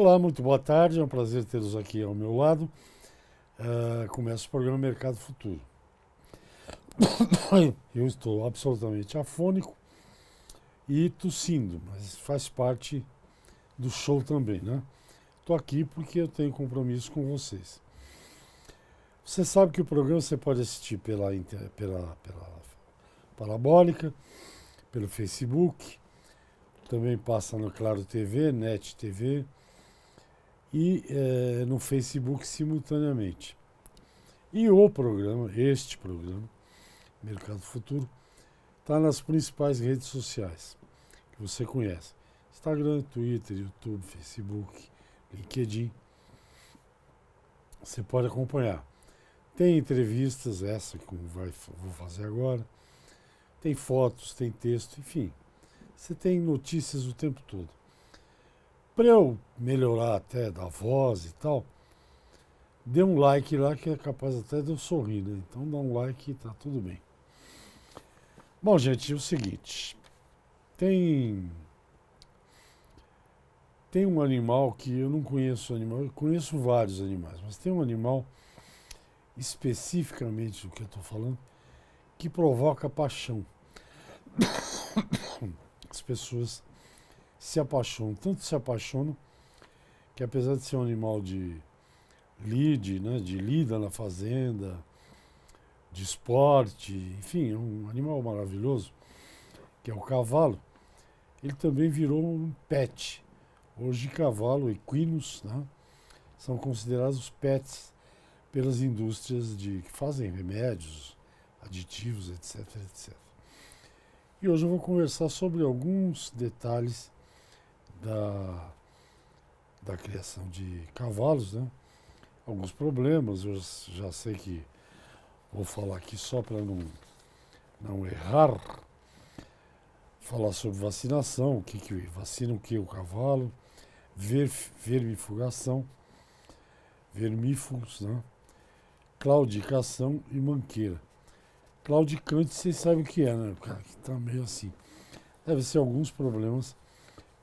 Olá, muito boa tarde, é um prazer tê-los aqui ao meu lado. Começa o programa Mercado Futuro. Eu estou absolutamente afônico e tossindo, mas faz parte do show também, né? Estou aqui porque eu tenho compromisso com vocês. Você sabe que o programa você pode assistir pela Parabólica, pelo Facebook, também passa no Claro TV, Net TV e no Facebook simultaneamente. E o programa, este programa, Mercado Futuro, está nas principais redes sociais que você conhece. Instagram, Twitter, YouTube, Facebook, LinkedIn. Você pode acompanhar. Tem entrevistas, essa que vou fazer agora. Tem fotos, tem texto, enfim. Você tem notícias o tempo todo. Para eu melhorar até da voz e tal, dê um like lá que é capaz até de eu sorrir, né? Então dá um like e tá tudo bem. Bom, gente, é o seguinte. Tem um animal que eu não conheço animal, eu conheço vários animais, mas tem um animal especificamente do que eu estou falando que provoca paixão. As pessoas se apaixonam, tanto se apaixonam que apesar de ser um animal de lide, né, de lida na fazenda, de esporte, enfim, é um animal maravilhoso, que é o cavalo, ele também virou um pet. Hoje cavalo, equinos, né, são considerados pets pelas indústrias que fazem remédios, aditivos, etc, etc. E hoje eu vou conversar sobre alguns detalhes da criação de cavalos, né? Alguns problemas, eu já sei que vou falar aqui só para não errar. Falar sobre vacinação, vacina o que o cavalo, vermifugação, vermífugos, né? Claudicação e manqueira. Claudicante, vocês sabem o que é, né? O cara que está meio assim. Deve ser alguns problemas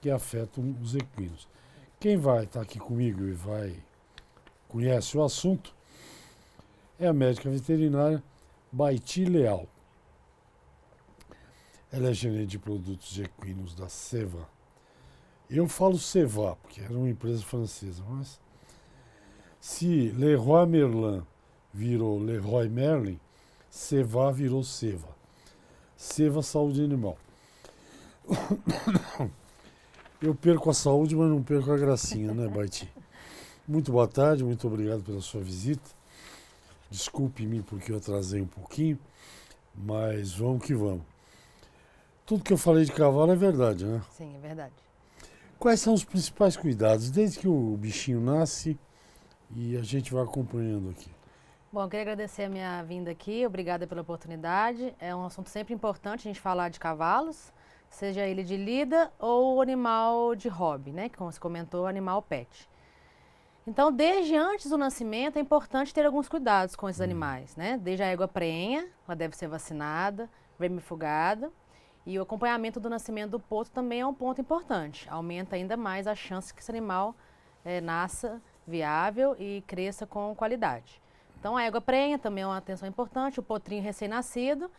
que afetam os equinos. Quem vai estar aqui comigo e conhece o assunto é a médica veterinária Baiti Leal. Ela é gerente de produtos de equinos da Ceva. Eu falo Ceva, porque era uma empresa francesa, mas se Leroy Merlin virou Leroy Merlin, Ceva virou Ceva. Ceva Saúde Animal. Eu perco a saúde, mas não perco a gracinha, né, Baiti? Muito boa tarde, muito obrigado pela sua visita. Desculpe-me porque eu atrasei um pouquinho, mas vamos que vamos. Tudo que eu falei de cavalo é verdade, né? Sim, é verdade. Quais são os principais cuidados desde que o bichinho nasce e a gente vai acompanhando aqui? Bom, eu queria agradecer a minha vinda aqui, obrigada pela oportunidade. É um assunto sempre importante a gente falar de cavalos, seja ele de lida ou animal de hobby, né? Como você comentou, animal pet. Então, desde antes do nascimento, é importante ter alguns cuidados com esses animais, né? Desde a égua prenha, ela deve ser vacinada, vermifugada. E o acompanhamento do nascimento do potro também é um ponto importante. Aumenta ainda mais a chance que esse animal nasça viável e cresça com qualidade. Então, a égua prenha também é uma atenção importante, o potrinho recém-nascido.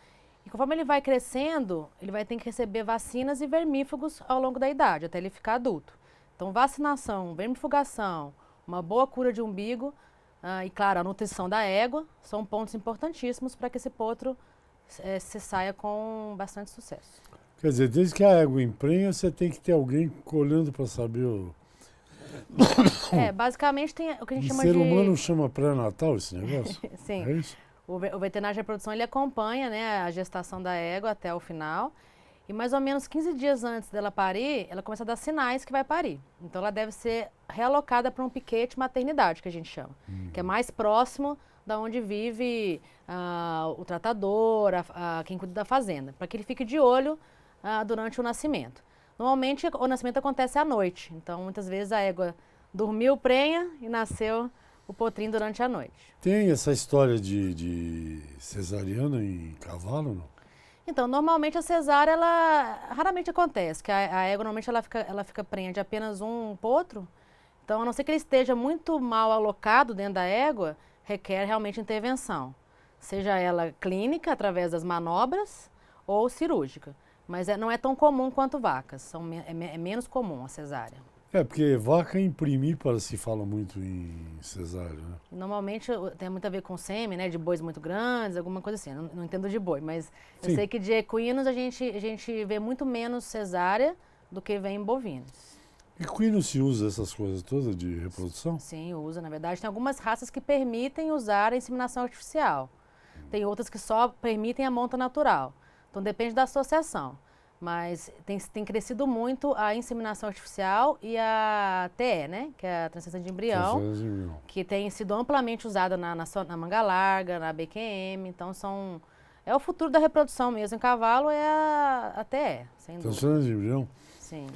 E conforme ele vai crescendo, ele vai ter que receber vacinas e vermífugos ao longo da idade, até ele ficar adulto. Então, vacinação, vermifugação, uma boa cura de umbigo e, claro, a nutrição da égua são pontos importantíssimos para que esse potro se saia com bastante sucesso. Quer dizer, desde que a égua emprenha, você tem que ter alguém olhando para saber o... Basicamente tem o que a gente chama de... ser humano chama pré-natal esse negócio? Sim. É isso? O veterinário de reprodução, ele acompanha, né, a gestação da égua até o final. E mais ou menos 15 dias antes dela parir, ela começa a dar sinais que vai parir. Então ela deve ser realocada para um piquete maternidade, que a gente chama. Que é mais próximo da onde vive o tratador, quem cuida da fazenda. Para que ele fique de olho durante o nascimento. Normalmente o nascimento acontece à noite. Então muitas vezes a égua dormiu prenha e nasceu o potrinho durante a noite. Tem essa história de cesariana em cavalo, não? Então, normalmente a cesárea, ela raramente acontece, que a égua normalmente ela fica prenha de apenas um potro, Então, a não ser que ele esteja muito mal alocado dentro da égua, requer realmente intervenção. Seja ela clínica, através das manobras, ou cirúrgica. Mas não é tão comum quanto vacas, é menos comum a cesárea. Porque vaca imprimir, se fala muito em cesárea, né? Normalmente tem muito a ver com sêmen, né? De bois muito grandes, alguma coisa assim. Não entendo de boi, mas eu sei que de equinos a gente vê muito menos cesárea do que vem em bovinos. Equino se usa essas coisas todas de reprodução? Sim, usa. Na verdade, tem algumas raças que permitem usar a inseminação artificial. Tem outras que só permitem a monta natural. Então depende da associação. Mas tem crescido muito a inseminação artificial e a TE, né? Que é a transferência de embrião, que tem sido amplamente usada na manga larga, na BQM. Então é o futuro da reprodução mesmo em cavalo, é a TE, sem dúvida. Transferência de embrião? Sim.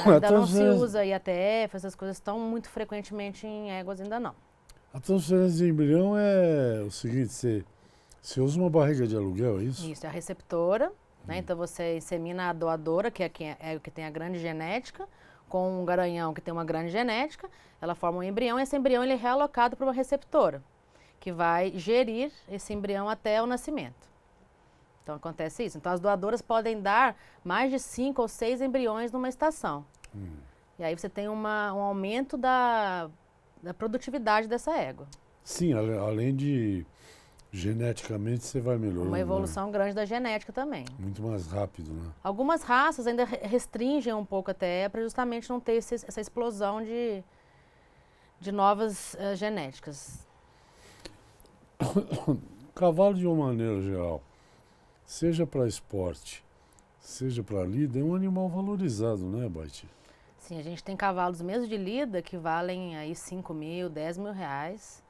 Ainda não se usa IATF, essas coisas estão muito frequentemente em éguas, ainda não. A transferência de embrião é o seguinte, você usa uma barriga de aluguel, é isso? Isso, é a receptora. Né? Então você insemina a doadora, que é o que tem a grande genética, com um garanhão que tem uma grande genética, ela forma um embrião e esse embrião ele é realocado para uma receptora, que vai gerir esse embrião até o nascimento. Então acontece isso. Então as doadoras podem dar mais de 5 ou 6 embriões numa estação. E aí você tem um aumento da produtividade dessa égua. Sim, além de geneticamente você vai melhorando. Uma evolução grande da genética também. Muito mais rápido, né? Algumas raças ainda restringem um pouco até para justamente não ter essa explosão de novas genéticas. Cavalo, de uma maneira geral, seja para esporte, seja para lida, é um animal valorizado, né, Baiti? Sim, a gente tem cavalos mesmo de lida que valem aí 5 mil, 10 mil reais.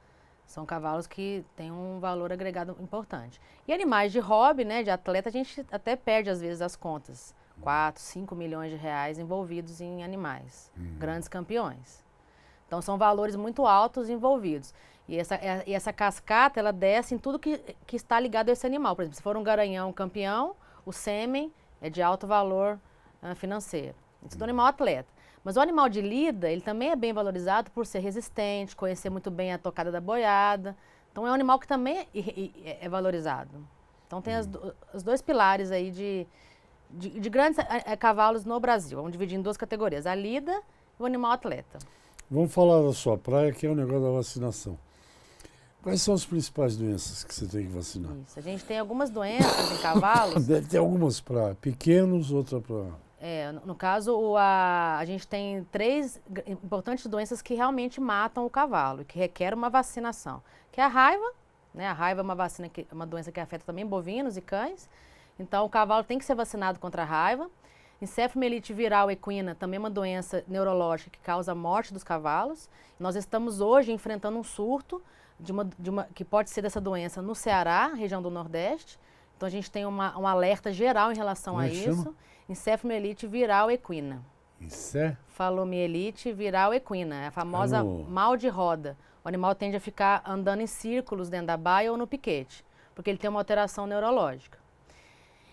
São cavalos que têm um valor agregado importante. E animais de hobby, né, de atleta, a gente até perde às vezes as contas. 4, 5 milhões de reais envolvidos em animais, grandes campeões. Então são valores muito altos envolvidos. E essa cascata, ela desce em tudo que está ligado a esse animal. Por exemplo, se for um garanhão campeão, o sêmen é de alto valor financeiro. Isso do animal atleta. Mas o animal de lida, ele também é bem valorizado por ser resistente, conhecer muito bem a tocada da boiada. Então é um animal que também é valorizado. Então tem os dois pilares aí de grandes cavalos no Brasil. Vamos dividir em duas categorias, a lida e o animal atleta. Vamos falar da sua praia, que é o negócio da vacinação. Quais são as principais doenças que você tem que vacinar? Isso, a gente tem algumas doenças em cavalos. Deve ter algumas para pequenos, outra para... No caso, a gente tem 3 importantes doenças que realmente matam o cavalo e que requer uma vacinação. Que é a raiva, né? A raiva é uma doença que afeta também bovinos e cães. Então, o cavalo tem que ser vacinado contra a raiva. Encefalomielite viral equina também é uma doença neurológica que causa a morte dos cavalos. Nós estamos hoje enfrentando um surto que pode ser dessa doença no Ceará, região do Nordeste. Então, a gente tem um alerta geral em relação a isso. Encefalomielite viral equina. Encefalomielite viral equina, é a famosa mal de roda. O animal tende a ficar andando em círculos dentro da baia ou no piquete, porque ele tem uma alteração neurológica.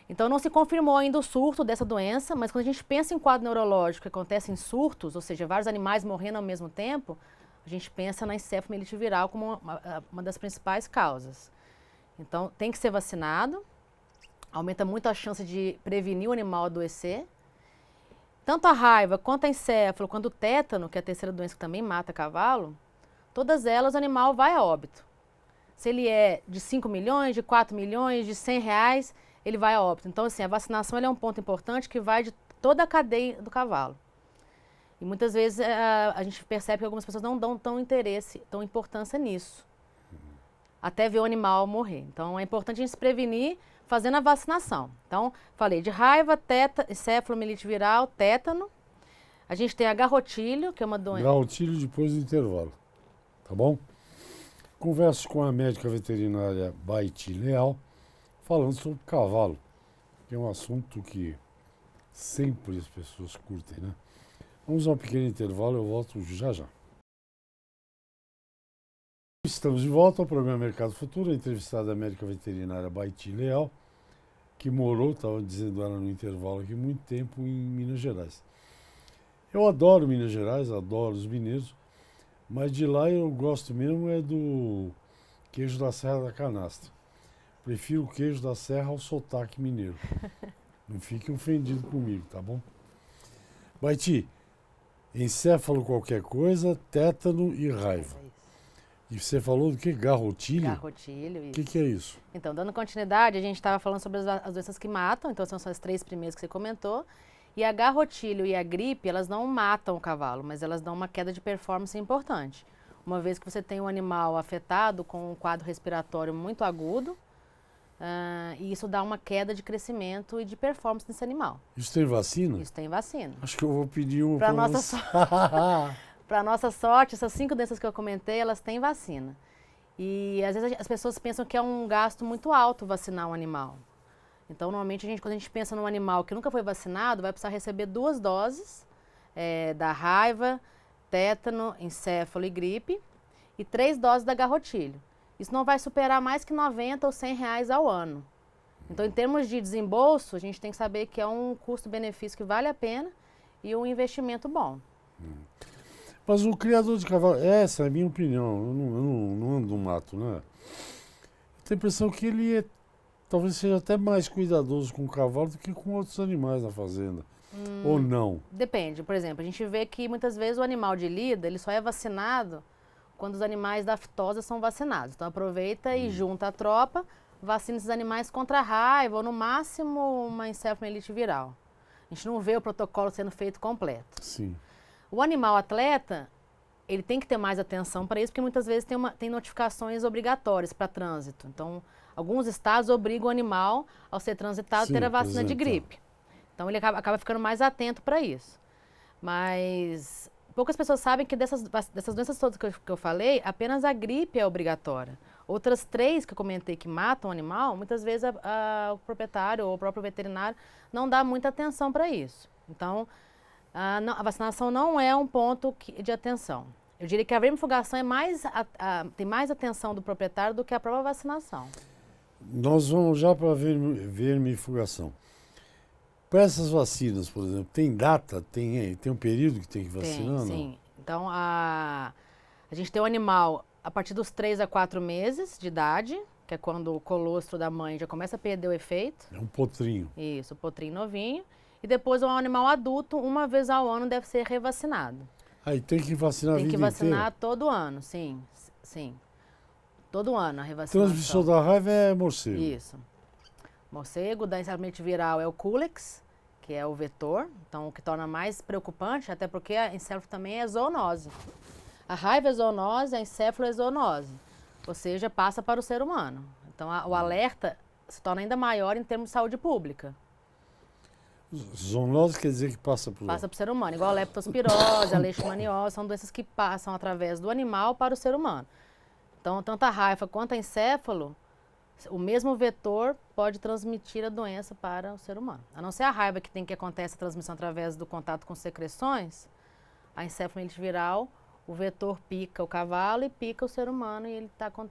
Então não se confirmou ainda o surto dessa doença, mas quando a gente pensa em quadro neurológico que acontece em surtos, ou seja, vários animais morrendo ao mesmo tempo, a gente pensa na encefalomielite viral como uma das principais causas. Então tem que ser vacinado. Aumenta muito a chance de prevenir o animal adoecer. Tanto a raiva, quanto a encéfalo, quanto o tétano, que é a terceira doença que também mata cavalo, todas elas o animal vai a óbito. Se ele é de 5 milhões, de 4 milhões, de 100 reais, ele vai a óbito. Então, assim, a vacinação é um ponto importante que vai de toda a cadeia do cavalo. E muitas vezes a gente percebe que algumas pessoas não dão tão interesse, tão importância nisso, até ver o animal morrer. Então, é importante a gente se prevenir fazendo a vacinação. Então, falei de raiva, encefalomielite viral, tétano. A gente tem a garrotilho, que é uma doença... Garrotilho depois do intervalo, tá bom? Converso com a médica veterinária Baiti Leal, falando sobre cavalo, que é um assunto que sempre as pessoas curtem, né? Vamos a um pequeno intervalo, eu volto já já. Estamos de volta ao programa Mercado Futuro, a entrevistada médica veterinária Baiti Leal, que morou, estava dizendo ela no intervalo aqui, muito tempo em Minas Gerais. Eu adoro Minas Gerais, adoro os mineiros, mas de lá eu gosto mesmo é do queijo da Serra da Canastra. Prefiro o queijo da Serra ao sotaque mineiro. Não fique ofendido comigo, tá bom? Baiti, encéfalo qualquer coisa, tétano e raiva. É isso. E você falou do que? Garrotilho? Garrotilho, O isso. que é isso? Então, dando continuidade, a gente estava falando sobre as doenças que matam, então são as 3 primeiras que você comentou. E a garrotilho e a gripe, elas não matam o cavalo, mas elas dão uma queda de performance importante. Uma vez que você tem um animal afetado com um quadro respiratório muito agudo, e isso dá uma queda de crescimento e de performance nesse animal. Isso tem vacina? Isso tem vacina. Acho que eu vou pedir uma Para pra nossa você. Para nossa sorte, essas 5 doenças que eu comentei, elas têm vacina. E às vezes as pessoas pensam que é um gasto muito alto vacinar um animal. Então, normalmente, quando a gente pensa num animal que nunca foi vacinado, vai precisar receber 2 doses da raiva, tétano, encéfalo e gripe, e 3 doses da garrotilho. Isso não vai superar mais que 90 ou 100 reais ao ano. Então, em termos de desembolso, a gente tem que saber que é um custo-benefício que vale a pena e um investimento bom. Mas o criador de cavalo, essa é a minha opinião, eu não ando no mato, né? Eu tenho a impressão que ele talvez seja até mais cuidadoso com o cavalo do que com outros animais na fazenda. Ou não? Depende. Por exemplo, a gente vê que muitas vezes o animal de lida, ele só é vacinado quando os animais da aftosa são vacinados. Então aproveita e junta a tropa, vacina esses animais contra a raiva ou no máximo uma encefalomielite viral. A gente não vê o protocolo sendo feito completo. Sim. O animal atleta, ele tem que ter mais atenção para isso, porque muitas vezes tem notificações obrigatórias para trânsito. Então, alguns estados obrigam o animal, ao ser transitado, Sim, ter a vacina de apresentar. gripe. Então, ele acaba ficando mais atento para isso. Mas poucas pessoas sabem que dessas doenças todas que eu falei, apenas a gripe é obrigatória. Outras 3 que eu comentei que matam o animal, muitas vezes o proprietário ou o próprio veterinário não dá muita atenção para isso. Então, a vacinação não é um ponto de atenção. Eu diria que a vermifugação tem mais atenção do proprietário do que a própria vacinação. Nós vamos já para a vermifugação. Para essas vacinas, por exemplo, tem data? Tem um período que tem que vacinar? Não? Sim. Então, a gente tem o animal a partir dos 3 a 4 meses de idade, que é quando o colostro da mãe já começa a perder o efeito. É um potrinho. Isso, o potrinho novinho. E depois, o animal adulto, uma vez ao ano, deve ser revacinado. Aí tem que vacinar a Tem vida que vacinar inteira? todo ano, sim. Todo ano a revacinação. Transmissão da raiva é morcego. Isso. Morcego, da encefalite viral é o Culex, que é o vetor. Então, o que torna mais preocupante, até porque a encéfalo também é zoonose. A raiva é zoonose, a encéfalo é zoonose. Ou seja, passa para o ser humano. Então, o alerta se torna ainda maior em termos de saúde pública. Zoonose quer dizer que passa por... Passa para o ser humano, igual a leptospirose, a leishmaniose, são doenças que passam através do animal para o ser humano. Então, tanto a raiva quanto a encéfalo, o mesmo vetor pode transmitir a doença para o ser humano. A não ser a raiva que acontece a transmissão através do contato com secreções, a encefalite viral, o vetor pica o cavalo e pica o ser humano e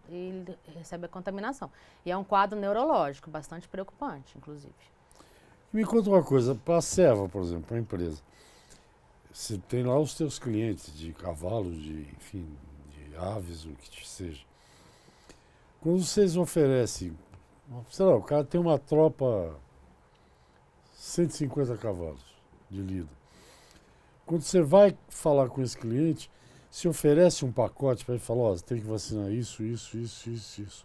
ele recebe a contaminação. E é um quadro neurológico bastante preocupante, inclusive. Me conta uma coisa, para a Seva, por exemplo, para a empresa, você tem lá os teus clientes de cavalos, enfim, de aves, o que seja. Quando vocês oferecem, sei lá, o cara tem uma tropa 150 cavalos de lida. Quando você vai falar com esse cliente, se oferece um pacote para ele falar, ó, você tem que vacinar isso.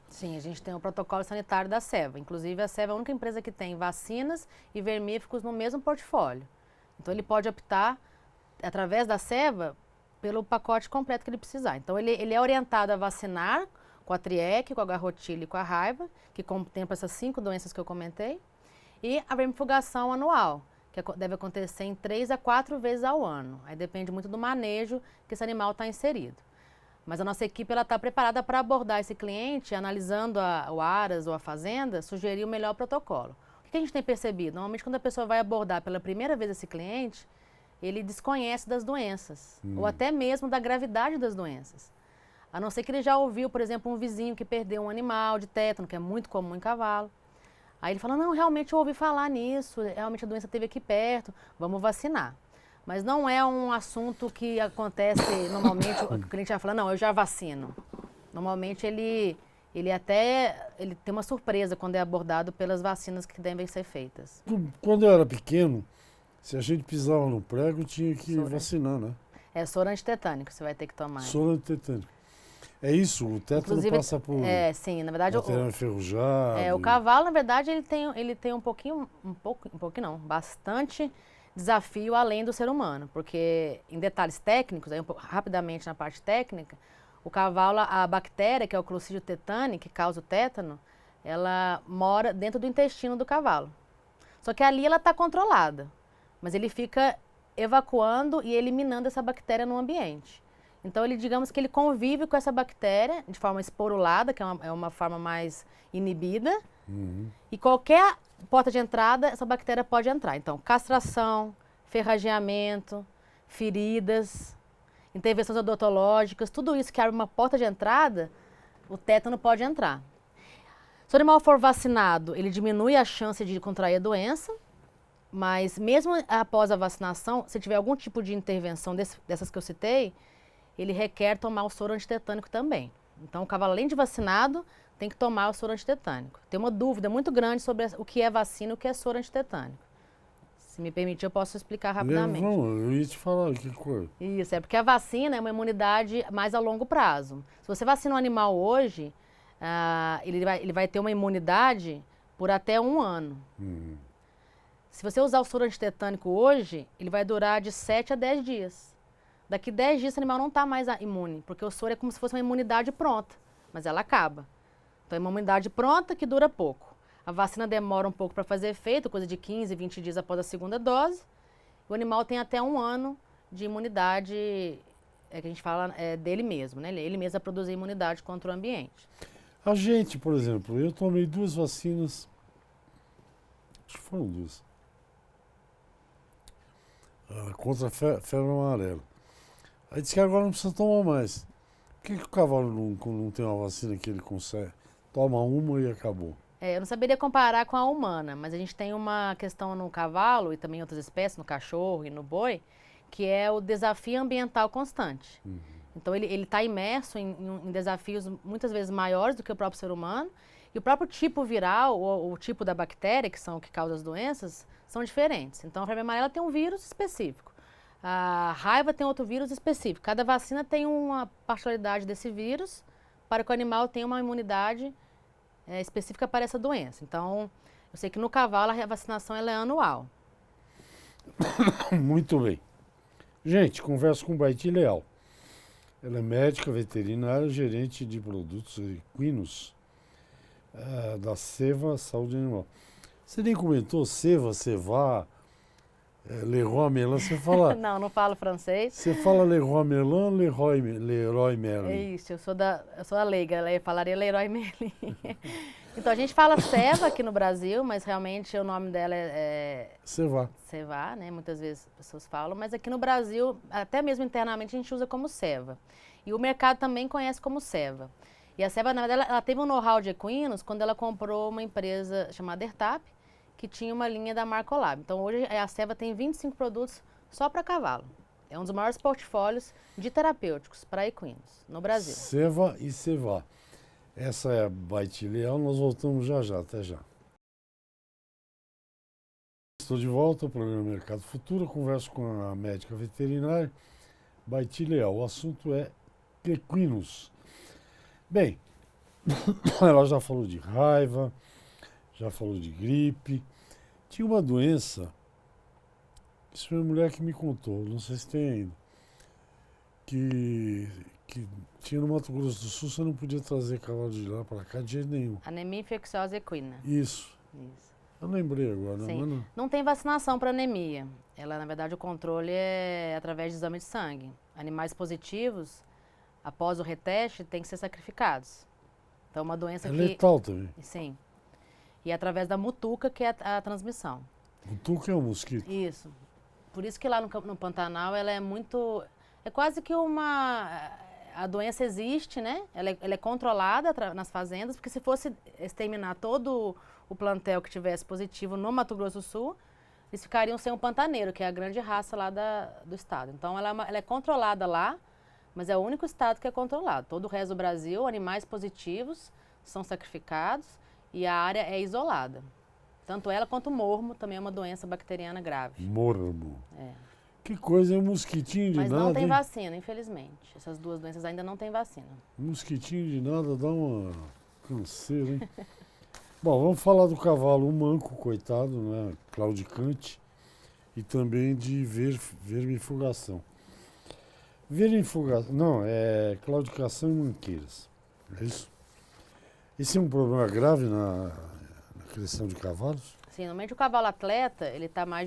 Sim, a gente tem o protocolo sanitário da Seva. Inclusive, a Seva é a única empresa que tem vacinas e vermífugos no mesmo portfólio. Então, ele pode optar, através da Seva, pelo pacote completo que ele precisar. Então, ele é orientado a vacinar com a triec, com a garrotilha e com a raiva, que contempla essas 5 doenças que eu comentei, e a vermifugação anual, que deve acontecer em 3 a 4 vezes ao ano. Aí depende muito do manejo que esse animal está inserido. Mas a nossa equipe está preparada para abordar esse cliente, analisando o aras ou a fazenda, sugerir o melhor protocolo. O que a gente tem percebido? Normalmente, quando a pessoa vai abordar pela primeira vez esse cliente, ele desconhece das doenças, ou até mesmo da gravidade das doenças. A não ser que ele já ouviu, por exemplo, um vizinho que perdeu um animal de tétano, que é muito comum em cavalo. Aí ele fala, não, realmente eu ouvi falar nisso, realmente a doença esteve aqui perto, vamos vacinar. Mas não é um assunto que acontece normalmente, o cliente vai falar, não, eu já vacino. Normalmente ele tem uma surpresa quando é abordado pelas vacinas que devem ser feitas. Quando eu era pequeno, se a gente pisava no prego, tinha que Soro. vacinar, né? É soro antitetânico, você vai ter que tomar. Soro antitetânico. É isso, o tétano Inclusive, passa por sim, na verdade, material enferrujado. o cavalo, na verdade, ele tem um pouquinho não, bastante desafio além do ser humano, porque em detalhes técnicos, aí rapidamente na parte técnica, o cavalo, a bactéria, que é o Clostridium tetani, que causa o tétano, ela mora dentro do intestino do cavalo. Só que ali ela está controlada, mas ele fica evacuando e eliminando essa bactéria no ambiente. Então, digamos que ele convive com essa bactéria de forma esporulada, que é uma forma mais inibida, e qualquer porta de entrada, essa bactéria pode entrar. Então, castração, ferrageamento, feridas, intervenções odontológicas, tudo isso que abre uma porta de entrada, o tétano pode entrar. Se o animal for vacinado, ele diminui a chance de contrair a doença, mas mesmo após a vacinação, se tiver algum tipo de intervenção dessas que eu citei, ele requer tomar o soro antitetânico também. Então, o cavalo, além de vacinado, tem que tomar o soro antitetânico. Tem uma dúvida muito grande sobre o que é vacina e o que é soro antitetânico. Se me permitir, eu posso explicar rapidamente. Não, eu ia te falar que coisa. Isso, é porque a vacina é uma imunidade mais a longo prazo. Se você vacina um animal hoje, ele vai ter uma imunidade por até 1 ano. Se você usar o soro antitetânico hoje, ele vai durar de 7 a 10 dias. Daqui 10 dias, o animal não está mais imune, porque o soro é como se fosse uma imunidade pronta, mas ela acaba. Então, é uma imunidade pronta que dura pouco. A vacina demora um pouco para fazer efeito, coisa de 15, 20 dias após a segunda dose. O animal tem até 1 ano de imunidade, que a gente fala dele mesmo, né? Ele mesmo a produzir imunidade contra o ambiente. A gente, por exemplo, eu tomei 2 vacinas, acho que foram 2, contra a febre amarela. Aí disse que agora não precisa tomar mais. Por que o cavalo não tem uma vacina que ele consegue? Toma uma e acabou. Eu não saberia comparar com a humana, mas a gente tem uma questão no cavalo e também em outras espécies, no cachorro e no boi, que é o desafio ambiental constante. Então, ele está imerso em desafios muitas vezes maiores do que o próprio ser humano, e o próprio tipo viral ou o tipo da bactéria, que são o que causa as doenças, são diferentes. Então, a febre amarela tem um vírus específico. A raiva tem outro vírus específico. Cada vacina tem uma particularidade desse vírus para que o animal tenha uma imunidade específica para essa doença. Então, eu sei que no cavalo a vacinação ela é anual. Muito bem. Gente, converso com Baiti Leal. Ela é médica veterinária, gerente de produtos equinos da Seva Saúde Animal. Você nem comentou Seva, Seva, Leroy Merlin, você fala... Não falo francês. Você fala Leroy Merlin, Leroy Merlin? É isso, eu sou a leiga, eu falaria Leroy Merlin. Então, a gente fala Seva aqui no Brasil, mas realmente o nome dela é Seva. Seva, né? Muitas vezes as pessoas falam, mas aqui no Brasil, até mesmo internamente, a gente usa como Seva. E o mercado também conhece como Seva. E a Seva, na verdade, ela teve um know-how de equinos quando ela comprou uma empresa chamada Ertap, que tinha uma linha da Marcolab. Então, hoje a Seva tem 25 produtos só para cavalo. É um dos maiores portfólios de terapêuticos para equinos no Brasil. Seva e Seva. Essa é a Baiti Leal, nós voltamos já, até já. Estou de volta ao programa Mercado Futuro, converso com a médica veterinária Baiti Leal. O assunto é equinos. Bem, ela já falou de raiva, já falou de gripe. Tinha uma doença, isso foi uma mulher que me contou, não sei se tem ainda, que tinha no Mato Grosso do Sul, você não podia trazer cavalo de lá para cá de jeito nenhum. Anemia infecciosa equina. Isso. Eu lembrei agora. Sim. Não tem vacinação para anemia. Ela, na verdade, o controle é através de exame de sangue. Animais positivos, após o reteste, têm que ser sacrificados. Então, é uma doença que... É letal também. Sim. E é através da mutuca que é a transmissão. Mutuca é um mosquito? Isso. Por isso que lá no Pantanal ela é muito... É quase que a doença existe, né? Ela é controlada nas fazendas, porque se fosse exterminar todo o plantel que tivesse positivo no Mato Grosso do Sul, eles ficariam sem o pantaneiro, que é a grande raça lá do estado. Então, ela é controlada lá, mas é o único estado que é controlado. Todo o resto do Brasil, animais positivos são sacrificados e a área é isolada. Tanto ela quanto o mormo também é uma doença bacteriana grave. Mormo. É. Que coisa, é um mosquitinho de Mas nada, não tem hein? vacina, infelizmente. Essas duas doenças ainda não tem vacina. Mosquitinho de nada dá uma canseira, hein? Bom, vamos falar do cavalo, um manco, coitado, né? Claudicante. E também de vermifugação. Vermifugação, não, é claudicação e manqueiras. É isso? Esse é um problema grave na criação de cavalos? Sim, normalmente o cavalo atleta, ele está mais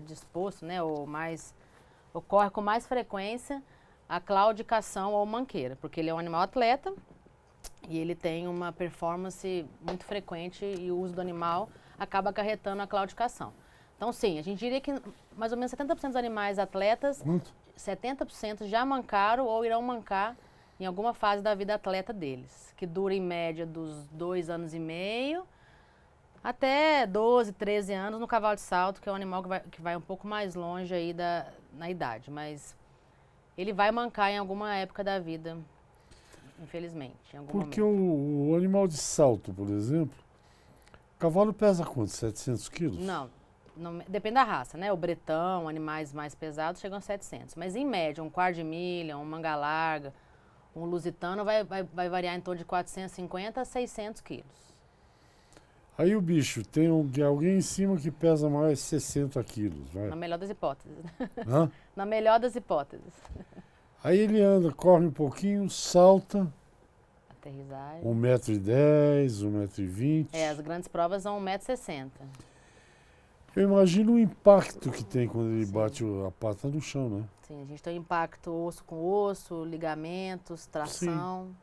disposto, né? Ocorre com mais frequência a claudicação ou manqueira, porque ele é um animal atleta e ele tem uma performance muito frequente e o uso do animal acaba acarretando a claudicação. Então, sim, a gente diria que mais ou menos 70% dos animais atletas, Quanto? 70% já mancaram ou irão mancar em alguma fase da vida atleta deles, que dura em média dos 2 anos e meio até 12, 13 anos no cavalo de salto, que é um animal que vai um pouco mais longe aí na idade, mas ele vai mancar em alguma época da vida, infelizmente, em algum Porque momento. o animal de salto, por exemplo, o cavalo pesa quanto? 700 quilos? Não, depende da raça, né? O bretão, animais mais pesados chegam a 700, mas em média, um quarto de milha, um manga larga, um lusitano vai variar em torno de 450 a 600 quilos. Aí o bicho tem alguém em cima que pesa mais 60 quilos, vai. Na melhor das hipóteses. Hã? Na melhor das hipóteses. Aí ele anda, corre um pouquinho, salta, Aterrissagem. 1,10 m, 1,20 m. As grandes provas são 1,60 m. Eu imagino o impacto que tem quando ele Sim. bate a pata no chão, né? Sim, a gente tem impacto osso com osso, ligamentos, tração.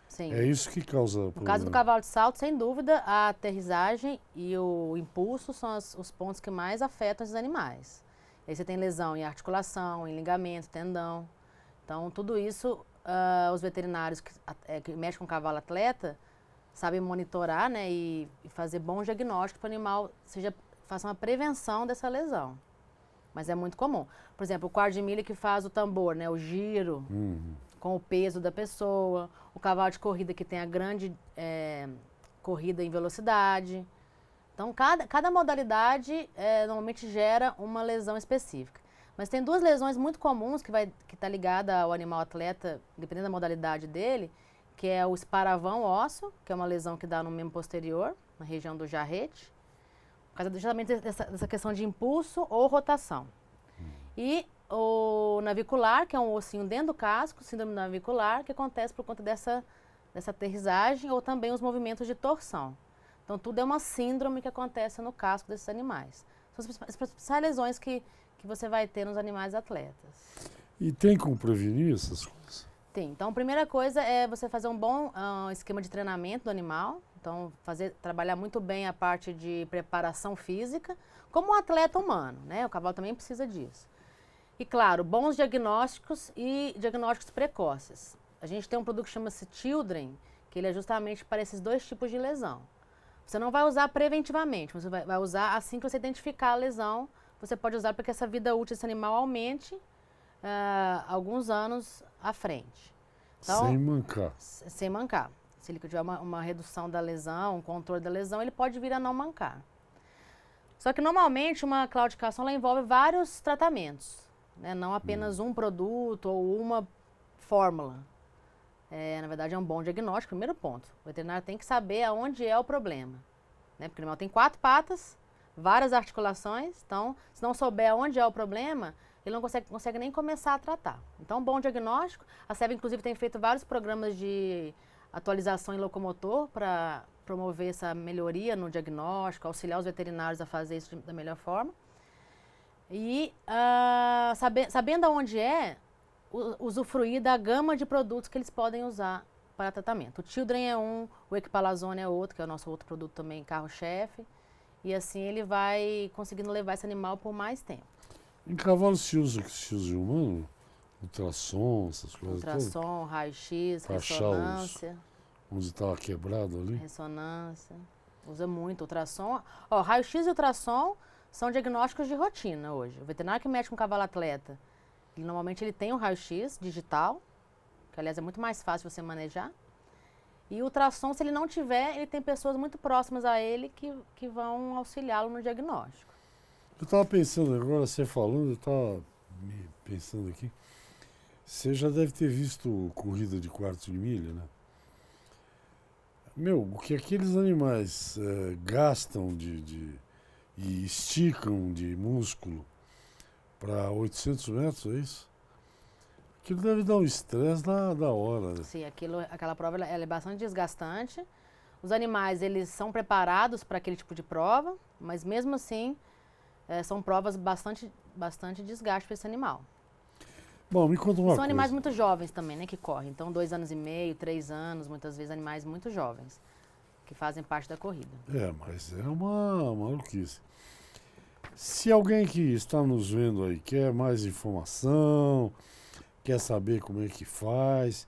Sim. É isso que causa No problema. caso do cavalo de salto, sem dúvida, a aterrissagem e o impulso são os pontos que mais afetam esses animais. Aí você tem lesão em articulação, em ligamento, tendão. Então, tudo isso, os veterinários que mexem com o cavalo atleta sabem monitorar, né, e fazer bom diagnóstico para o animal faça uma prevenção dessa lesão. Mas é muito comum. Por exemplo, o quarto de milha que faz o tambor, né, o giro, com o peso da pessoa, o cavalo de corrida que tem a grande corrida em velocidade. Então, cada modalidade normalmente gera uma lesão específica. Mas tem duas lesões muito comuns que está ligada ao animal atleta, dependendo da modalidade dele, que é o esparavão ósseo, que é uma lesão que dá no membro posterior, na região do jarrete, por causa justamente dessa questão de impulso ou rotação. E o navicular, que é um ossinho dentro do casco, síndrome navicular, que acontece por conta dessa aterrissagem ou também os movimentos de torção. Então, tudo é uma síndrome que acontece no casco desses animais. São as principais lesões que você vai ter nos animais atletas. E tem como prevenir essas coisas? Tem. Então, a primeira coisa é você fazer um bom esquema de treinamento do animal. Então, trabalhar muito bem a parte de preparação física, como um atleta humano, né? O cavalo também precisa disso. E, claro, bons diagnósticos e diagnósticos precoces. A gente tem um produto que chama-se Children, que ele é justamente para esses dois tipos de lesão. Você não vai usar preventivamente, você vai usar assim que você identificar a lesão, você pode usar para que essa vida útil desse animal aumente alguns anos à frente. Então, sem mancar. Sem mancar. Se ele tiver uma redução da lesão, um controle da lesão, ele pode vir a não mancar. Só que normalmente uma claudicação ela envolve vários tratamentos, né? Não apenas um produto ou uma fórmula. Na verdade, é um bom diagnóstico, primeiro ponto. O veterinário tem que saber aonde é o problema, né? Porque o animal tem 4 patas, várias articulações, então, se não souber aonde é o problema, ele não consegue nem começar a tratar. Então, bom diagnóstico. A SEB, inclusive, tem feito vários programas de atualização em locomotor para promover essa melhoria no diagnóstico, auxiliar os veterinários a fazer isso da melhor forma. E, sabendo aonde usufruir da gama de produtos que eles podem usar para tratamento. O Children é um, o Equipalazone é outro, que é o nosso outro produto também, carro-chefe. E assim ele vai conseguindo levar esse animal por mais tempo. Em cavalo se usa o que se usa em humano? Ultrassom, essas coisas todas? Ultrassom, raio-x, Pra achar ressonância. onde estava quebrado ali? Ressonância. Usa muito ultrassom. Ó, raio-x e ultrassom são diagnósticos de rotina hoje. O veterinário que mexe com cavalo atleta, normalmente ele tem um raio-x digital, que aliás é muito mais fácil você manejar. E o ultrassom, se ele não tiver, ele tem pessoas muito próximas a ele que vão auxiliá-lo no diagnóstico. Eu estava pensando agora, você falando, eu estava pensando aqui, você já deve ter visto corrida de quartos de milha, né? Meu, o que aqueles animais gastam e esticam de músculo para 800 metros, é isso? Aquilo deve dar um estresse da hora. Né? Sim, aquela prova ela é bastante desgastante. Os animais, eles são preparados para aquele tipo de prova, mas mesmo assim, são provas bastante desgaste para esse animal. Bom, me conta uma coisa. São animais muito jovens também, né, que correm. Então, 2 anos e meio, 3 anos, muitas vezes animais muito jovens, que fazem parte da corrida. Mas é uma maluquice. Se alguém que está nos vendo aí quer mais informação, quer saber como é que faz,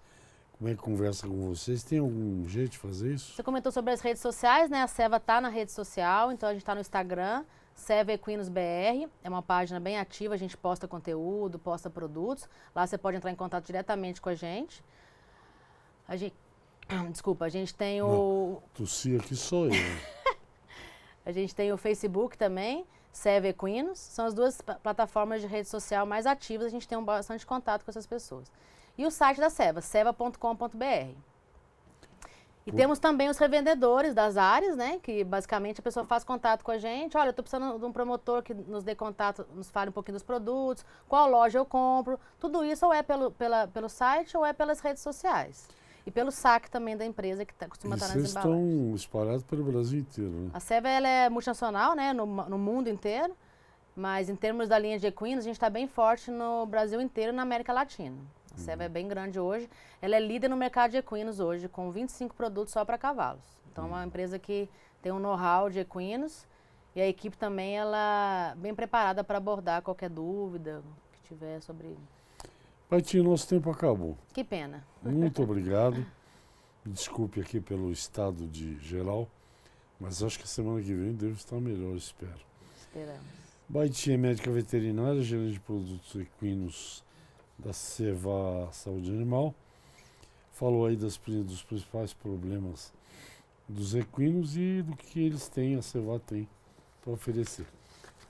como é que conversa com vocês, tem algum jeito de fazer isso? Você comentou sobre as redes sociais, né? A Seva está na rede social, então a gente está no Instagram, Seva Equinos BR, é uma página bem ativa, a gente posta conteúdo, posta produtos. Lá você pode entrar em contato diretamente com a gente. Desculpa, a gente tem Não, tossi aqui sou eu. A gente tem o Facebook também, Seva Equinos. São as 2 plataformas de rede social mais ativas, a gente tem bastante contato com essas pessoas. E o site da Seva, seva.com.br. E temos também os revendedores das áreas, né? Que basicamente a pessoa faz contato com a gente. Olha, eu estou precisando de um promotor que nos dê contato, nos fale um pouquinho dos produtos, qual loja eu compro. Tudo isso ou é pelo site ou é pelas redes sociais. E pelo saque também da empresa que costuma estar nas embalagens. Vocês estão espalhados pelo Brasil inteiro, né? A Seva ela é multinacional, né? No mundo inteiro. Mas em termos da linha de equinos, a gente está bem forte no Brasil inteiro e na América Latina. A Seva é bem grande hoje. Ela é líder no mercado de equinos hoje, com 25 produtos só para cavalos. Então, é uma empresa que tem um know-how de equinos e a equipe também ela bem preparada para abordar qualquer dúvida que tiver sobre... Paitinho, nosso tempo acabou. Que pena. Muito obrigado. Desculpe aqui pelo estado de geral, mas acho que a semana que vem deve estar melhor, espero. Esperamos. Baitinha, médica veterinária, gerente de produtos equinos da Seva Saúde Animal. Falou aí dos principais problemas dos equinos e do que eles têm, a Seva tem para oferecer.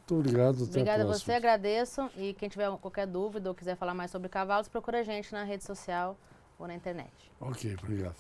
Muito obrigado, até a próxima. Obrigada a você, agradeço. E quem tiver qualquer dúvida ou quiser falar mais sobre cavalos, procura a gente na rede social ou na internet. Ok, obrigado.